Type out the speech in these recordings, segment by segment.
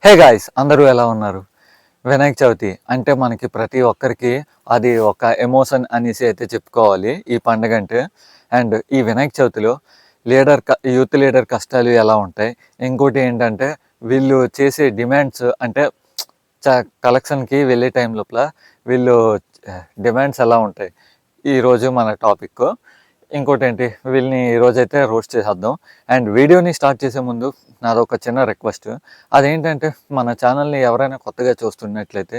Hey guys, అందరూ ఎలా ఉన్నారు? వినాయక చవితి అంటే మనకి ప్రతి ఒక్కరికి అది ఒక ఎమోషన్ అనేసి అయితే చెప్పుకోవాలి ఈ పండగ అంటే. అండ్ ఈ వినాయక చవితిలో యూత్ లీడర్ కష్టాలు ఎలా ఉంటాయి, ఇంకోటి ఏంటంటే వీళ్ళు చేసే డిమాండ్స్ అంటే కలెక్షన్కి వెళ్ళే టైం లోపల వీళ్ళు డిమాండ్స్ ఎలా ఉంటాయి, ఈరోజు మన టాపిక్. ఇంకోటి ఏంటి, వీళ్ళని ఈరోజైతే రోస్ట్ చేసేద్దాం. అండ్ వీడియోని స్టార్ట్ చేసే ముందు నాదొక చిన్న రిక్వెస్ట్. అదేంటంటే మన ఛానల్ని ఎవరైనా కొత్తగా చూస్తున్నట్లయితే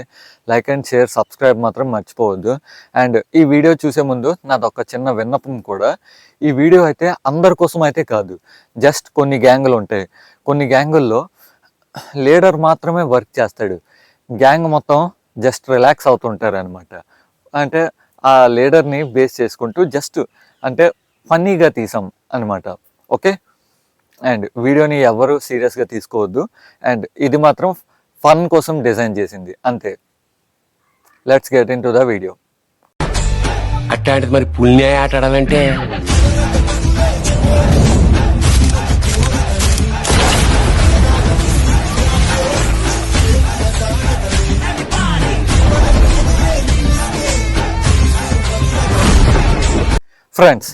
లైక్ అండ్ షేర్, సబ్స్క్రైబ్ మాత్రం మర్చిపోవద్దు. అండ్ ఈ వీడియో చూసే ముందు నాదొక చిన్న విన్నపం కూడా. ఈ వీడియో అయితే అందరి కోసం అయితే కాదు, జస్ట్ కొన్ని గ్యాంగులు ఉంటాయి. కొన్ని గ్యాంగుల్లో లీడర్ మాత్రమే వర్క్ చేస్తాడు, గ్యాంగ్ మొత్తం జస్ట్ రిలాక్స్ అవుతుంటారు అనమాట. అంటే ఆ లీడర్ని బేస్ చేసుకుంటూ జస్ట్ అంటే ఫన్నీగా తీసాం అనమాట. ఓకే, అండ్ వీడియోని ఎవరు సీరియస్గా తీసుకోవద్దు. అండ్ ఇది మాత్రం ఫన్ కోసం డిజైన్ చేసింది అంతే. Let's get in to the video. అట్లాంటిది మరి పుల్నే ఆట ఆడాలంటే ఫ్రెండ్స్,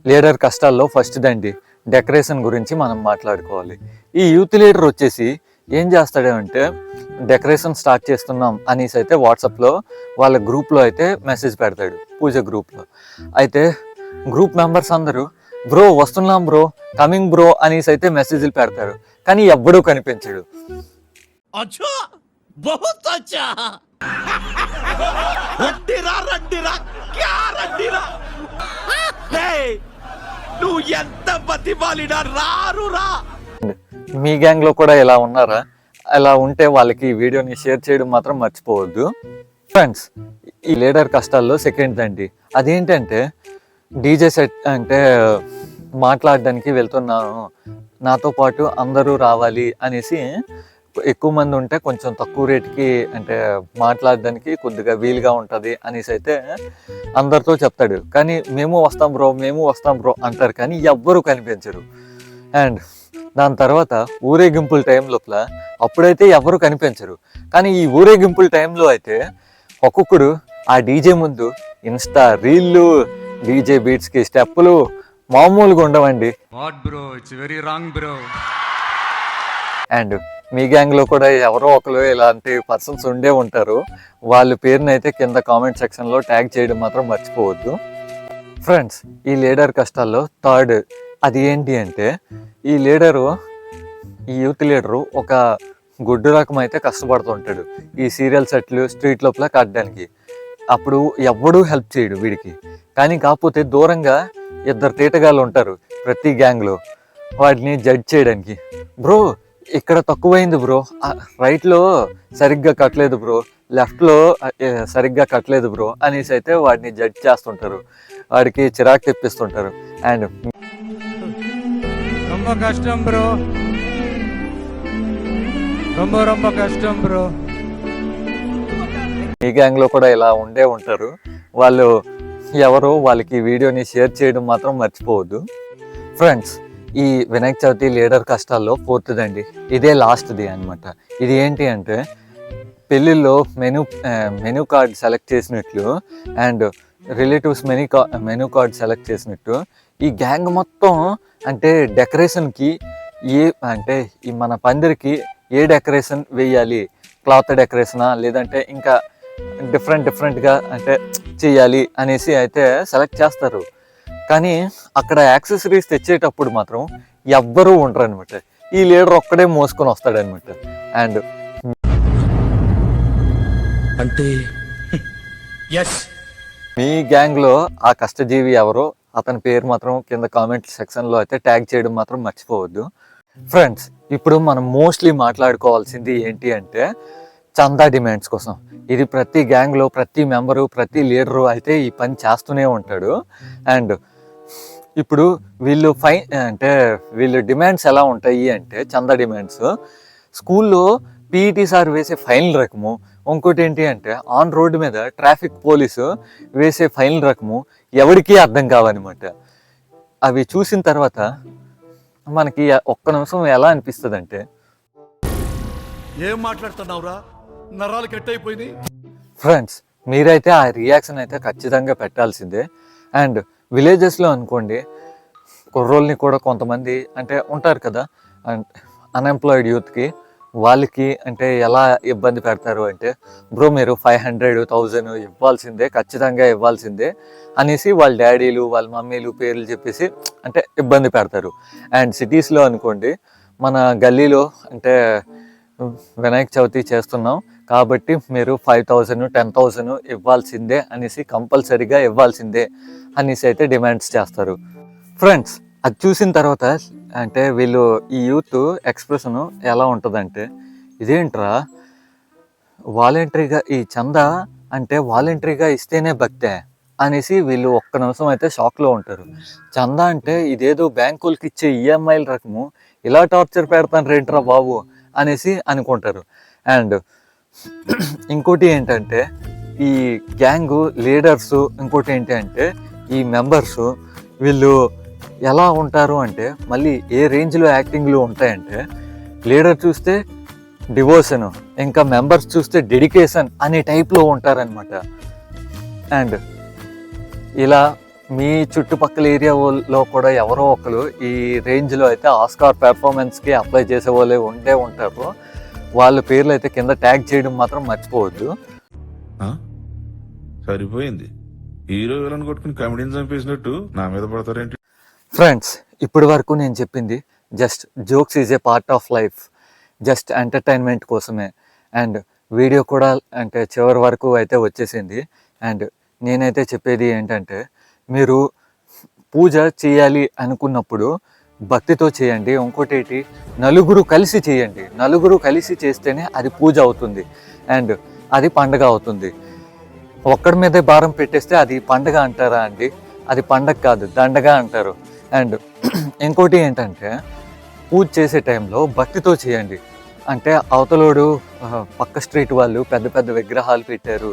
లీడర్ కష్టాల్లో ఫస్ట్ దండి డెకరేషన్ గురించి మనం మాట్లాడుకోవాలి. ఈ యూత్ లీడర్ వచ్చేసి ఏం చేస్తాడంటే, డెకరేషన్ స్టార్ట్ చేస్తున్నాం అనేసి అయితే వాట్సాప్లో వాళ్ళ గ్రూప్లో అయితే మెసేజ్ పెడతాడు, పూజ గ్రూప్లో. అయితే గ్రూప్ మెంబర్స్ అందరూ బ్రో వస్తున్నాం బ్రో, కమింగ్ బ్రో అనేసి అయితే మెసేజ్లు పెడతారు, కానీ ఎవ్వడూ కనిపించడు. నువ్వు ఎంత బతిమాలినా రారురా. మీ గ్యాంగ్లో కూడా ఇలా ఉన్నారా? అలా ఉంటే వాళ్ళకి ఈ వీడియోని షేర్ చేయడం మాత్రం మర్చిపోవద్దు. ఫ్రెండ్స్, ఈ లీడర్ కష్టాల్లో సెకండ్ అండి, అదేంటంటే డీజే సెట్ అంటే మాట్లాడడానికి వెళ్తున్నాను, నాతో పాటు అందరూ రావాలి అనేసి. ఎక్కువ మంది ఉంటే కొంచెం తక్కువ రేటుకి అంటే మాట్లాడడానికి కొద్దిగా వీలుగా ఉంటుంది అనేసి అయితే అందరితో చెప్తాడు. కానీ మేము వస్తాం బ్రో అంటారు, కానీ ఎవ్వరూ కనిపించరు. అండ్ దాని తర్వాత ఊరేగింపుల టైం లోపల అప్పుడైతే ఎవరు కనిపించరు, కానీ ఈ ఊరేగింపుల టైంలో అయితే ఒక్కొక్కడు ఆ డీజే ముందు ఇన్స్టా రీల్లు, డీజే బీట్స్కి స్టెప్పులు మామూలుగా ఉండవండి. అండ్ మీ గ్యాంగ్లో కూడా ఎవరో ఒకరు ఇలాంటి పర్సన్స్ ఉండే ఉంటారు. వాళ్ళ పేరుని అయితే కింద కామెంట్ సెక్షన్లో ట్యాగ్ చేయడం మాత్రం మర్చిపోవద్దు. ఫ్రెండ్స్, ఈ లీడర్ కష్టాల్లో థర్డ్ అది ఏంటి అంటే, ఈ యూత్ లీడరు ఒక గుడ్డు రకం అయితే కష్టపడుతుంటాడు ఈ సీరియల్ సెట్లు స్ట్రీట్ లోపల కట్టడానికి. అప్పుడు ఎవ్వడూ హెల్ప్ చేయడు వీడికి. కానీ కాకపోతే దూరంగా ఇద్దరు తీటగాళ్ళు ఉంటారు ప్రతి గ్యాంగ్లో, వాటిని జడ్జ్ చేయడానికి. బ్రో ఇక్కడ తక్కువైంది బ్రో, రైట్లో సరిగ్గా కట్టలేదు బ్రో, లెఫ్ట్లో సరిగ్గా కట్టలేదు బ్రో అనేసి అయితే వాడిని జడ్జ్ చేస్తుంటారు, వాడికి చిరాకు తెప్పిస్తుంటారు. అండ్ కష్టం బ్రో, కష్టం బ్రో. ఈ గ్యాంగ్లో కూడా ఇలా ఉండే ఉంటారు. వాళ్ళు ఎవరు వాళ్ళకి వీడియోని షేర్ చేయడం మాత్రం మర్చిపోవద్దు. ఫ్రెండ్స్, ఈ వినాయక చవితి లీడర్ కష్టాల్లో ఫోర్త్ దండి, ఇదే లాస్ట్ది అనమాట. ఇది ఏంటి అంటే, పెళ్ళిళ్ళలో మెనూ కార్డ్ సెలెక్ట్ చేసినట్లు and relatives menu card select చేసినట్టు ఈ గ్యాంగ్ మొత్తం అంటే డెకరేషన్కి అంటే ఈ మన పందిరికి ఏ డెకరేషన్ వేయాలి, క్లాత్ డెకరేషనా లేదంటే ఇంకా డిఫరెంట్గా అంటే చేయాలి అనేసి అయితే సెలెక్ట్ చేస్తారు. కానీ అక్కడ యాక్సెసరీస్ తెచ్చేటప్పుడు మాత్రం ఎవ్వరూ ఉండరు అనమాట. ఈ లీడర్ ఒక్కడే మోసుకొని వస్తాడనమాట. అండ్ అంటే మీ గ్యాంగ్లో ఆ కష్టజీవి ఎవరో అతని పేరు మాత్రం కింద కామెంట్ సెక్షన్లో అయితే ట్యాగ్ చేయడం మాత్రం మర్చిపోవద్దు. ఫ్రెండ్స్, ఇప్పుడు మనం మోస్ట్లీ మాట్లాడుకోవాల్సింది ఏంటి అంటే చందా డిమాండ్స్ కోసం. ఇది ప్రతి గ్యాంగ్లో ప్రతి మెంబరు ప్రతి లీడరు అయితే ఈ పని చేస్తూనే ఉంటాడు. అండ్ ఇప్పుడు వీళ్ళు డిమాండ్స్ ఎలా ఉంటాయి అంటే, చందా డిమాండ్స్ స్కూల్లో పీఈటీ సార్ వేసే ఫైన్ రకము, ఇంకోటి ఏంటి అంటే ఆన్ రోడ్డు మీద ట్రాఫిక్ పోలీసు వేసే ఫైన్ రకము ఎవరికీ అర్థం కావన్నమాట. అవి చూసిన తర్వాత మనకి ఒక్క నిమిషం ఎలా అనిపిస్తుంది అంటే, ఏం మాట్లాడుతున్నావురా? నరాలు కట్ అయిపోయినాయి. ఫ్రెండ్స్, మీరైతే ఆ రియాక్షన్ అయితే ఖచ్చితంగా పెట్టాల్సిందే. అండ్ విలేజెస్లో అనుకోండి, కుర్రోల్ని కూడా కొంతమంది అంటే ఉంటారు కదా, అండ్ అన్ఎంప్లాయిడ్ యూత్కి వాళ్ళకి అంటే ఎలా ఇబ్బంది పెడతారు అంటే, బ్రో మీరు 500, 1000 ఇవ్వాల్సిందే, ఖచ్చితంగా ఇవ్వాల్సిందే అనేసి వాళ్ళ డాడీలు వాళ్ళ మమ్మీలు పేర్లు చెప్పేసి అంటే ఇబ్బంది పెడతారు. అండ్ సిటీస్లో అనుకోండి, మన గల్లీలో అంటే వినాయక చవితి చేస్తున్నాం కాబట్టి మీరు 5000, 10,000 ఇవ్వాల్సిందే అనేసి, కంపల్సరీగా ఇవ్వాల్సిందే అనేసి అయితే డిమాండ్స్ చేస్తారు. ఫ్రెండ్స్, అది చూసిన తర్వాత అంటే వీళ్ళు ఈ యూత్ ఎక్స్ప్రెషన్ ఎలా ఉంటుందంటే, ఇదేంట్రా వాలంటరీగా ఈ చందా అంటే వాలంటరీగా ఇస్తేనే భక్తే అనేసి వీళ్ళు ఒక్క నిమిషం అయితే షాక్లో ఉంటారు. చందా అంటే ఇదేదో బ్యాంకులకి ఇచ్చే ఈఎంఐల రకము, ఇలా టార్చర్ పెడతాను రేంట్రా బాబు అనేసి అనుకుంటారు. అండ్ ఇంకోటి ఏంటంటే, ఈ గ్యాంగు లీడర్సు, ఇంకోటి ఏంటి అంటే ఈ మెంబర్సు, వీళ్ళు ఎలా ఉంటారు అంటే మళ్ళీ ఏ రేంజ్లో యాక్టింగ్లు ఉంటాయంటే, లీడర్ చూస్తే డివోషన్, ఇంకా మెంబర్స్ చూస్తే డెడికేషన్ అనే టైప్లో ఉంటారనమాట. అండ్ ఇలా మీ చుట్టుపక్కల ఏరియాలో కూడా ఎవరో ఒకరు ఈ రేంజ్లో అయితే ఆస్కార్ పెర్ఫార్మెన్స్కి అప్లై చేసే వాళ్ళే ఉండే ఉంటారు. వాళ్ళ పేర్లు అయితే కింద ట్యాగ్ చేయడం మాత్రం మర్చిపోవద్దు. సరిపోయింది. హీరో విలన్ కొట్టుకుని కమెడీని చంపేసినట్టు నా మీద పడతారేంటి? ఫ్రెండ్స్, ఇప్పటి వరకు నేను చెప్పింది just jokes is a part of life, just entertainment కోసమే. అండ్ వీడియో కూడా అంటే చివరి వరకు అయితే వచ్చేసింది. అండ్ నేనైతే చెప్పేది ఏంటంటే, మీరు పూజ చేయాలి అనుకున్నప్పుడు భక్తితో చేయండి. ఇంకోటి ఏంటి, నలుగురు కలిసి చేయండి. నలుగురు కలిసి చేస్తేనే అది పూజ అవుతుంది అండ్ అది పండగ అవుతుంది. ఒక్కడి మీదే భారం పెట్టేస్తే అది పండగ అంటారా అండి? అది పండగ కాదు, దండగా అంటారు. అండ్ ఇంకోటి ఏంటంటే, పూజ చేసే టైంలో భక్తితో చేయండి. అంటే అవతలోడు పక్క స్ట్రీట్ వాళ్ళు పెద్ద పెద్ద విగ్రహాలు పెట్టారు,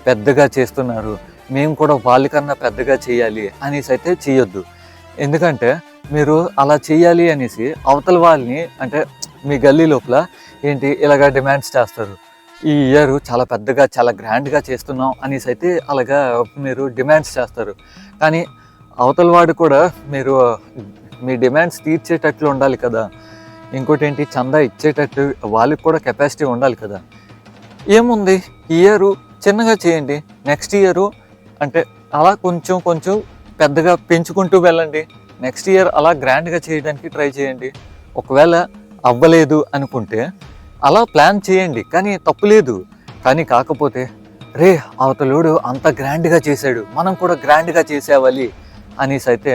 పెద్దగా చేస్తున్నారు, మేము కూడా వాళ్ళకన్నా పెద్దగా చేయాలి అనేసి అయితే చేయొద్దు. ఎందుకంటే మీరు అలా చేయాలి అనేసి అవతల వాళ్ళని అంటే మీ గల్లీ లోపల ఏంటి ఇలాగా డిమాండ్స్ చేస్తారు. ఈ ఇయర్ చాలా పెద్దగా చాలా గ్రాండ్గా చేస్తున్నాం అనేసి అయితే అలాగా మీరు డిమాండ్స్ చేస్తారు. కానీ అవతల వాడు కూడా మీరు మీ డిమాండ్స్ తీర్చేటట్లు ఉండాలి కదా. ఇంకోటి ఏంటి, చందా ఇచ్చేటట్టు వాళ్ళకి కూడా కెపాసిటీ ఉండాలి కదా. ఏముంది, ఈ ఇయరు చిన్నగా చేయండి, నెక్స్ట్ ఇయరు అంటే అలా కొంచెం కొంచెం పెద్దగా పెంచుకుంటూ వెళ్ళండి. నెక్స్ట్ ఇయర్ అలా గ్రాండ్గా చేయడానికి ట్రై చేయండి. ఒకవేళ అవ్వలేదు అనుకుంటే అలా ప్లాన్ చేయండి, కానీ తప్పులేదు. కానీ కాకపోతే రే అవతలోడు అంత గ్రాండ్గా చేశాడు, మనం కూడా గ్రాండ్గా చేసేవాలి అనేసి అయితే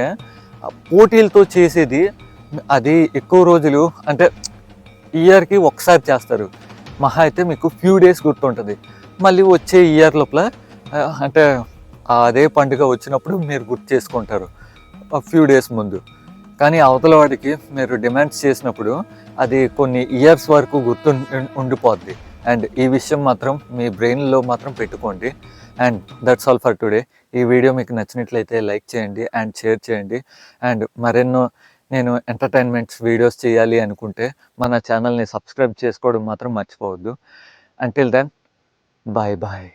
పోటీలతో చేసేది అది ఎక్కువ రోజులు అంటే ఇయర్కి ఒకసారి చేస్తారు. మహా అయితే మీకు ఫ్యూ డేస్ గుర్తుంటుంది. మళ్ళీ వచ్చే ఇయర్ లోపల అంటే అదే పండుగ వచ్చినప్పుడు మీరు గుర్తు చేసుకుంటారు ఫ్యూ డేస్ ముందు. కానీ అవతల వాడికి మీరు డిమాండ్స్ చేసినప్పుడు అది కొన్ని ఇయర్స్ వరకు గుర్తు ఉండిపోద్ది. అండ్ ఈ విషయం మాత్రం మీ బ్రెయిన్లో మాత్రం పెట్టుకోండి. And that's all for today. ఈ వీడియో మీకు నచ్చినట్లయితే లైక్ చేయండి అండ్ షేర్ చేయండి. అండ్ మరెన్నో నేను ఎంటర్టైన్మెంట్స్ వీడియోస్ చేయాలి అనుకుంటే మన ఛానల్ని సబ్స్క్రైబ్ చేసుకోవడం మాత్రం మర్చిపోవద్దు. Until then, bye bye.